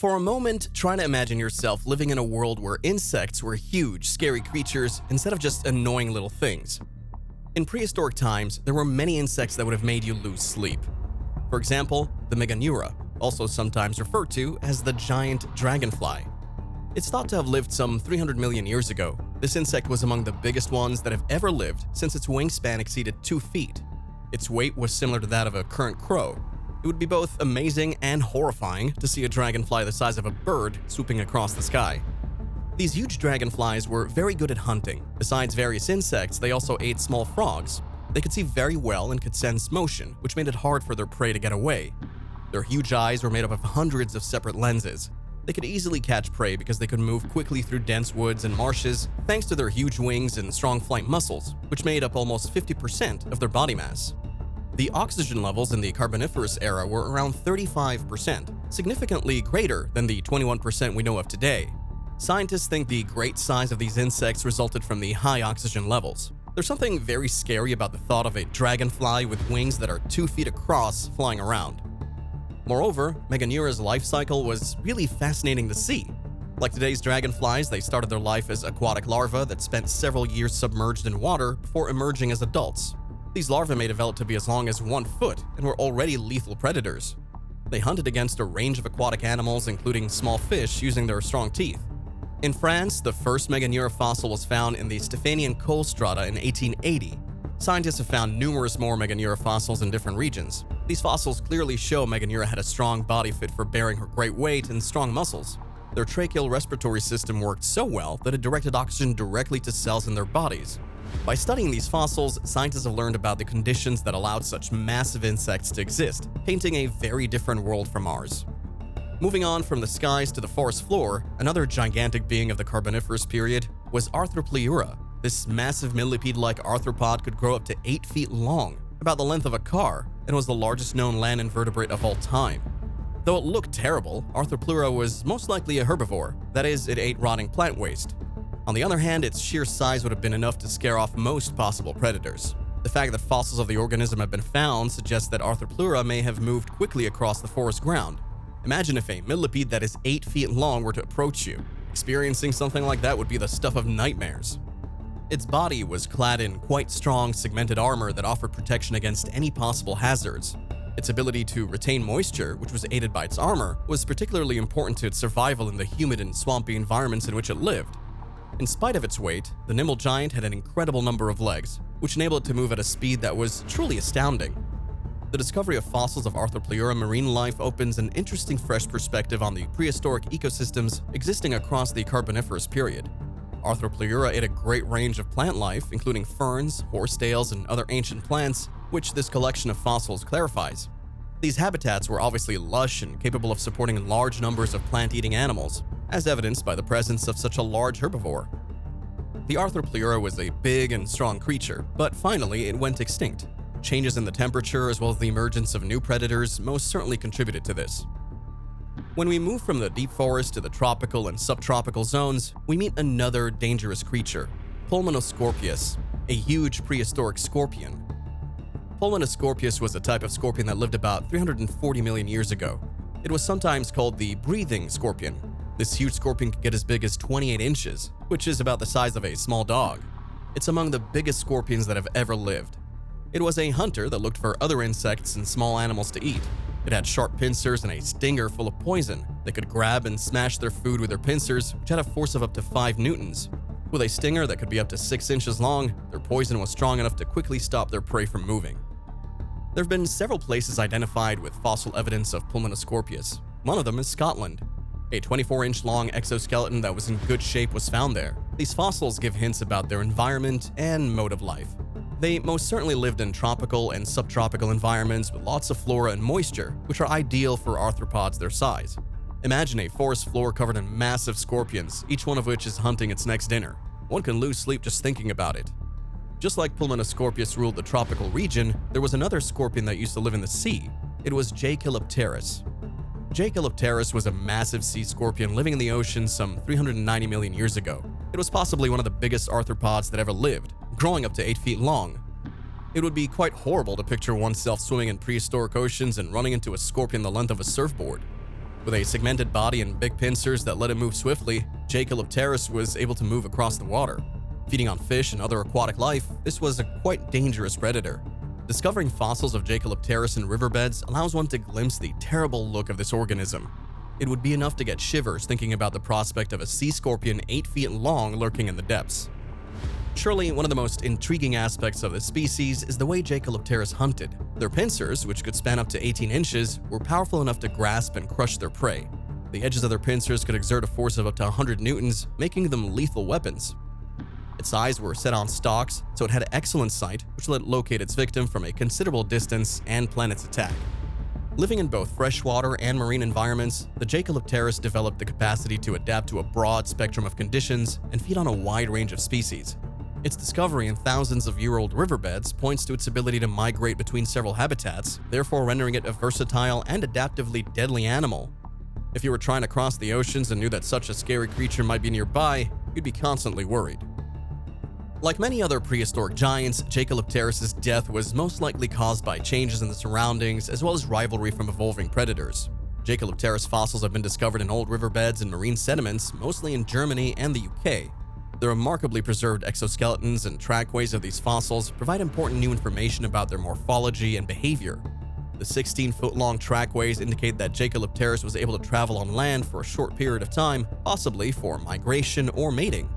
For a moment, try to imagine yourself living in a world where insects were huge, scary creatures instead of just annoying little things. In prehistoric times, there were many insects that would have made you lose sleep. For example, the Meganeura, also sometimes referred to as the giant dragonfly. It's thought to have lived some 300 million years ago. This insect was among the biggest ones that have ever lived since its wingspan exceeded 2 feet. Its weight was similar to that of a current crow. It would be both amazing and horrifying to see a dragonfly the size of a bird swooping across the sky. These huge dragonflies were very good at hunting. Besides various insects, they also ate small frogs. They could see very well and could sense motion, which made it hard for their prey to get away. Their huge eyes were made up of hundreds of separate lenses. They could easily catch prey because they could move quickly through dense woods and marshes thanks to their huge wings and strong flight muscles, which made up almost 50% of their body mass. The oxygen levels in the Carboniferous era were around 35%, significantly greater than the 21% we know of today. Scientists think the great size of these insects resulted from the high oxygen levels. There's something very scary about the thought of a dragonfly with wings that are 2 feet across flying around. Moreover, Meganeura's life cycle was really fascinating to see. Like today's dragonflies, they started their life as aquatic larvae that spent several years submerged in water before emerging as adults. These larvae may develop to be as long as 1 foot and were already lethal predators. They hunted against a range of aquatic animals, including small fish, using their strong teeth. In France, the first Meganeura fossil was found in the Stephanian coal strata in 1880. Scientists have found numerous more Meganeura fossils in different regions. These fossils clearly show Meganeura had a strong body fit for bearing her great weight and strong muscles. Their tracheal respiratory system worked so well that it directed oxygen directly to cells in their bodies. By studying these fossils, scientists have learned about the conditions that allowed such massive insects to exist, painting a very different world from ours. Moving on from the skies to the forest floor, another gigantic being of the Carboniferous period was Arthropleura. This massive millipede-like arthropod could grow up to 8 feet long, about the length of a car, and was the largest known land invertebrate of all time. Though it looked terrible, Arthropleura was most likely a herbivore, that is, it ate rotting plant waste. On the other hand, its sheer size would have been enough to scare off most possible predators. The fact that fossils of the organism have been found suggests that Arthropleura may have moved quickly across the forest ground. Imagine if a millipede that is 8 feet long were to approach you. Experiencing something like that would be the stuff of nightmares. Its body was clad in quite strong, segmented armor that offered protection against any possible hazards. Its ability to retain moisture, which was aided by its armor, was particularly important to its survival in the humid and swampy environments in which it lived. In spite of its weight, the nimble giant had an incredible number of legs, which enabled it to move at a speed that was truly astounding. The discovery of fossils of Arthropleura marine life opens an interesting fresh perspective on the prehistoric ecosystems existing across the Carboniferous period. Arthropleura ate a great range of plant life, including ferns, horsetails, and other ancient plants, which this collection of fossils clarifies. These habitats were obviously lush and capable of supporting large numbers of plant-eating animals, as evidenced by the presence of such a large herbivore. The Arthropleura was a big and strong creature, but finally it went extinct. Changes in the temperature as well as the emergence of new predators most certainly contributed to this. When we move from the deep forest to the tropical and subtropical zones, we meet another dangerous creature, Pulmonoscorpius, a huge prehistoric scorpion. Pulmonoscorpius was a type of scorpion that lived about 340 million years ago. It was sometimes called the breathing scorpion. This huge scorpion could get as big as 28 inches, which is about the size of a small dog. It's among the biggest scorpions that have ever lived. It was a hunter that looked for other insects and small animals to eat. It had sharp pincers and a stinger full of poison. They could grab and smash their food with their pincers, which had a force of up to 5 newtons. With a stinger that could be up to 6 inches long, their poison was strong enough to quickly stop their prey from moving. There have been several places identified with fossil evidence of Pulmonoscorpius. One of them is Scotland. A 24-inch long exoskeleton that was in good shape was found there. These fossils give hints about their environment and mode of life. They most certainly lived in tropical and subtropical environments with lots of flora and moisture, which are ideal for arthropods their size. Imagine a forest floor covered in massive scorpions, each one of which is hunting its next dinner. One can lose sleep just thinking about it. Just like Pulmonoscorpius ruled the tropical region, there was another scorpion that used to live in the sea. It was J. calypteris. J. calypteris was a massive sea scorpion living in the ocean some 390 million years ago. It was possibly one of the biggest arthropods that ever lived, growing up to 8 feet long. It would be quite horrible to picture oneself swimming in prehistoric oceans and running into a scorpion the length of a surfboard. With a segmented body and big pincers that let it move swiftly, Jacalopterus was able to move across the water. Feeding on fish and other aquatic life, this was a quite dangerous predator. Discovering fossils of Jacalopterus in riverbeds allows one to glimpse the terrible look of this organism. It would be enough to get shivers thinking about the prospect of a sea scorpion 8 feet long lurking in the depths. Surely, one of the most intriguing aspects of this species is the way Jacalopterus hunted. Their pincers, which could span up to 18 inches, were powerful enough to grasp and crush their prey. The edges of their pincers could exert a force of up to 100 newtons, making them lethal weapons. Its eyes were set on stalks, so it had excellent sight, which let it locate its victim from a considerable distance and plan its attack. Living in both freshwater and marine environments, the Jacalopterus developed the capacity to adapt to a broad spectrum of conditions and feed on a wide range of species. Its discovery in thousands of year-old riverbeds points to its ability to migrate between several habitats, therefore rendering it a versatile and adaptively deadly animal. If you were trying to cross the oceans and knew that such a scary creature might be nearby, you'd be constantly worried. Like many other prehistoric giants, Jacalopterus' death was most likely caused by changes in the surroundings as well as rivalry from evolving predators. Jacalopterus fossils have been discovered in old riverbeds and marine sediments, mostly in Germany and the UK. The remarkably preserved exoskeletons and trackways of these fossils provide important new information about their morphology and behavior. The 16-foot-long trackways indicate that Jacalopterus was able to travel on land for a short period of time, possibly for migration or mating.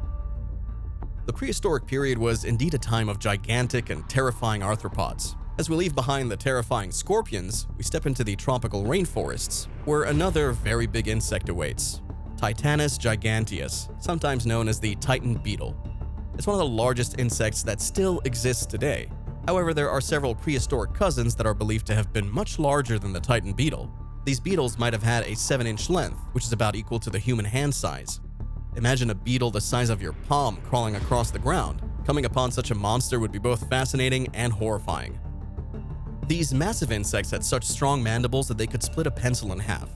The prehistoric period was indeed a time of gigantic and terrifying arthropods. As we leave behind the terrifying scorpions, we step into the tropical rainforests, where another very big insect awaits. Titanus giganteus, sometimes known as the Titan beetle. It's one of the largest insects that still exists today. However, there are several prehistoric cousins that are believed to have been much larger than the Titan beetle. These beetles might have had a 7-inch length, which is about equal to the human hand size. Imagine a beetle the size of your palm crawling across the ground. Coming upon such a monster would be both fascinating and horrifying. These massive insects had such strong mandibles that they could split a pencil in half.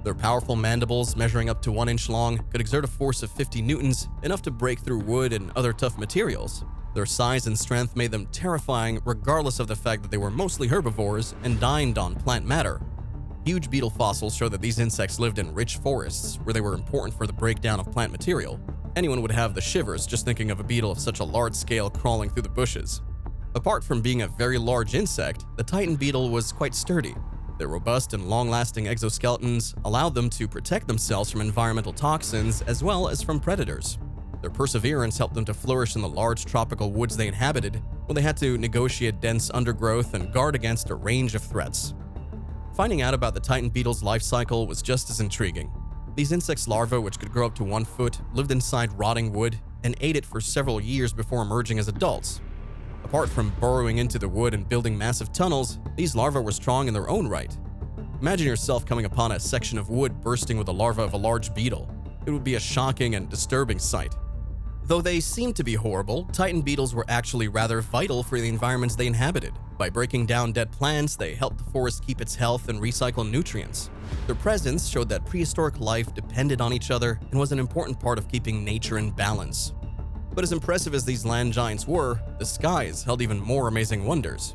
Their powerful mandibles, measuring up to 1 inch long, could exert a force of 50 newtons, enough to break through wood and other tough materials. Their size and strength made them terrifying regardless of the fact that they were mostly herbivores and dined on plant matter. Huge beetle fossils show that these insects lived in rich forests, where they were important for the breakdown of plant material. Anyone would have the shivers just thinking of a beetle of such a large scale crawling through the bushes. Apart from being a very large insect, the Titan beetle was quite sturdy. Their robust and long-lasting exoskeletons allowed them to protect themselves from environmental toxins as well as from predators. Their perseverance helped them to flourish in the large tropical woods they inhabited, where they had to negotiate dense undergrowth and guard against a range of threats. Finding out about the Titan beetle's life cycle was just as intriguing. These insects' larvae, which could grow up to 1 foot, lived inside rotting wood and ate it for several years before emerging as adults. Apart from burrowing into the wood and building massive tunnels, these larvae were strong in their own right. Imagine yourself coming upon a section of wood bursting with the larva of a large beetle. It would be a shocking and disturbing sight. Though they seemed to be horrible, Titan beetles were actually rather vital for the environments they inhabited. By breaking down dead plants, they helped the forest keep its health and recycle nutrients. Their presence showed that prehistoric life depended on each other and was an important part of keeping nature in balance. But as impressive as these land giants were, the skies held even more amazing wonders.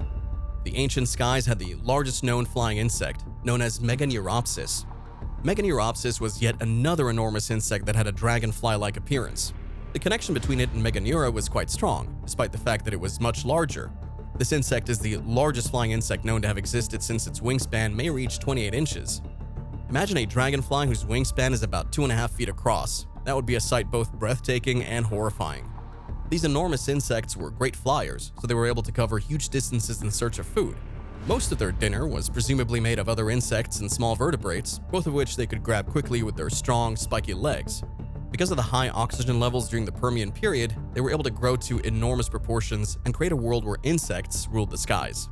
The ancient skies had the largest known flying insect, known as Meganeuropsis. Meganeuropsis was yet another enormous insect that had a dragonfly-like appearance. The connection between it and Meganeura was quite strong, despite the fact that it was much larger. This insect is the largest flying insect known to have existed since its wingspan may reach 28 inches. Imagine a dragonfly whose wingspan is about 2.5 feet across. That would be a sight both breathtaking and horrifying. These enormous insects were great flyers, so they were able to cover huge distances in search of food. Most of their dinner was presumably made of other insects and small vertebrates, both of which they could grab quickly with their strong, spiky legs. Because of the high oxygen levels during the Permian period, they were able to grow to enormous proportions and create a world where insects ruled the skies.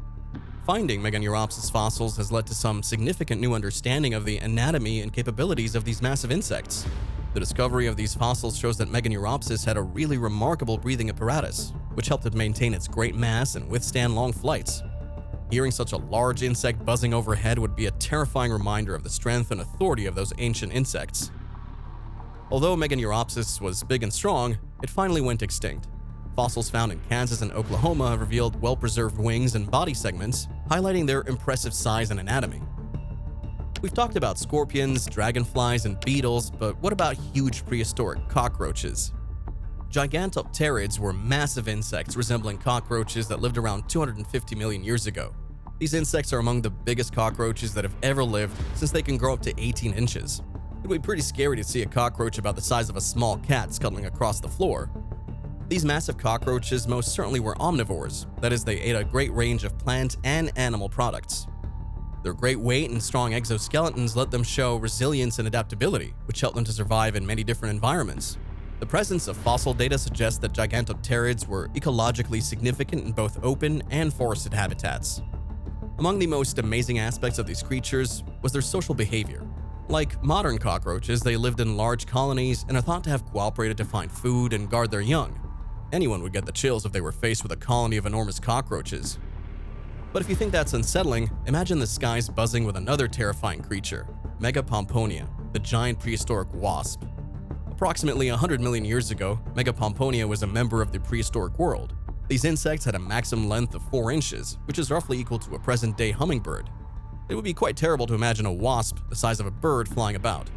Finding Meganeuropsis fossils has led to some significant new understanding of the anatomy and capabilities of these massive insects. The discovery of these fossils shows that Meganeuropsis had a really remarkable breathing apparatus, which helped it maintain its great mass and withstand long flights. Hearing such a large insect buzzing overhead would be a terrifying reminder of the strength and authority of those ancient insects. Although Meganeuropsis was big and strong, it finally went extinct. Fossils found in Kansas and Oklahoma have revealed well-preserved wings and body segments, highlighting their impressive size and anatomy. We've talked about scorpions, dragonflies, and beetles, but what about huge prehistoric cockroaches? Gigantopterids were massive insects resembling cockroaches that lived around 250 million years ago. These insects are among the biggest cockroaches that have ever lived, since they can grow up to 18 inches. It would be pretty scary to see a cockroach about the size of a small cat scuttling across the floor. These massive cockroaches most certainly were omnivores, that is, they ate a great range of plant and animal products. Their great weight and strong exoskeletons let them show resilience and adaptability, which helped them to survive in many different environments. The presence of fossil data suggests that Gigantopterids were ecologically significant in both open and forested habitats. Among the most amazing aspects of these creatures was their social behavior. Like modern cockroaches, they lived in large colonies and are thought to have cooperated to find food and guard their young. Anyone would get the chills if they were faced with a colony of enormous cockroaches. But if you think that's unsettling, imagine the skies buzzing with another terrifying creature, Megapomponia, the giant prehistoric wasp. Approximately 100 million years ago, Megapomponia was a member of the prehistoric world. These insects had a maximum length of 4 inches, which is roughly equal to a present-day hummingbird. It would be quite terrible to imagine a wasp the size of a bird flying about.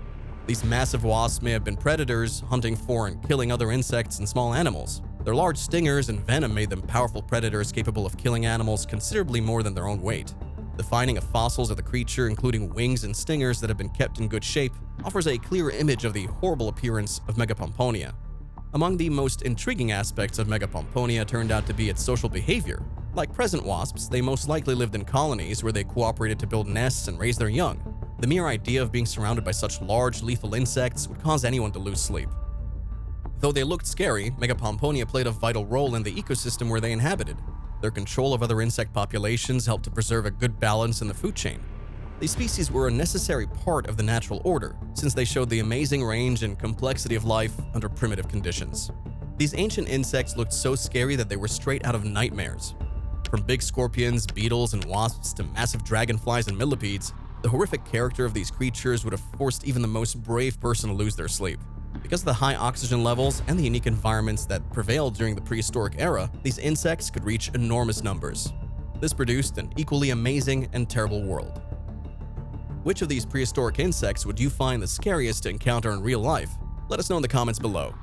These massive wasps may have been predators, hunting for and killing other insects and small animals. Their large stingers and venom made them powerful predators capable of killing animals considerably more than their own weight. The finding of fossils of the creature, including wings and stingers that have been kept in good shape, offers a clear image of the horrible appearance of Megapomponia. Among the most intriguing aspects of Megapomponia turned out to be its social behavior. Like present wasps, they most likely lived in colonies where they cooperated to build nests and raise their young. The mere idea of being surrounded by such large, lethal insects would cause anyone to lose sleep. Though they looked scary, Megapomponia played a vital role in the ecosystem where they inhabited. Their control of other insect populations helped to preserve a good balance in the food chain. These species were a necessary part of the natural order, since they showed the amazing range and complexity of life under primitive conditions. These ancient insects looked so scary that they were straight out of nightmares. From big scorpions, beetles, and wasps to massive dragonflies and millipedes, the horrific character of these creatures would have forced even the most brave person to lose their sleep. Because of the high oxygen levels and the unique environments that prevailed during the prehistoric era, these insects could reach enormous numbers. This produced an equally amazing and terrible world. Which of these prehistoric insects would you find the scariest to encounter in real life? Let us know in the comments below.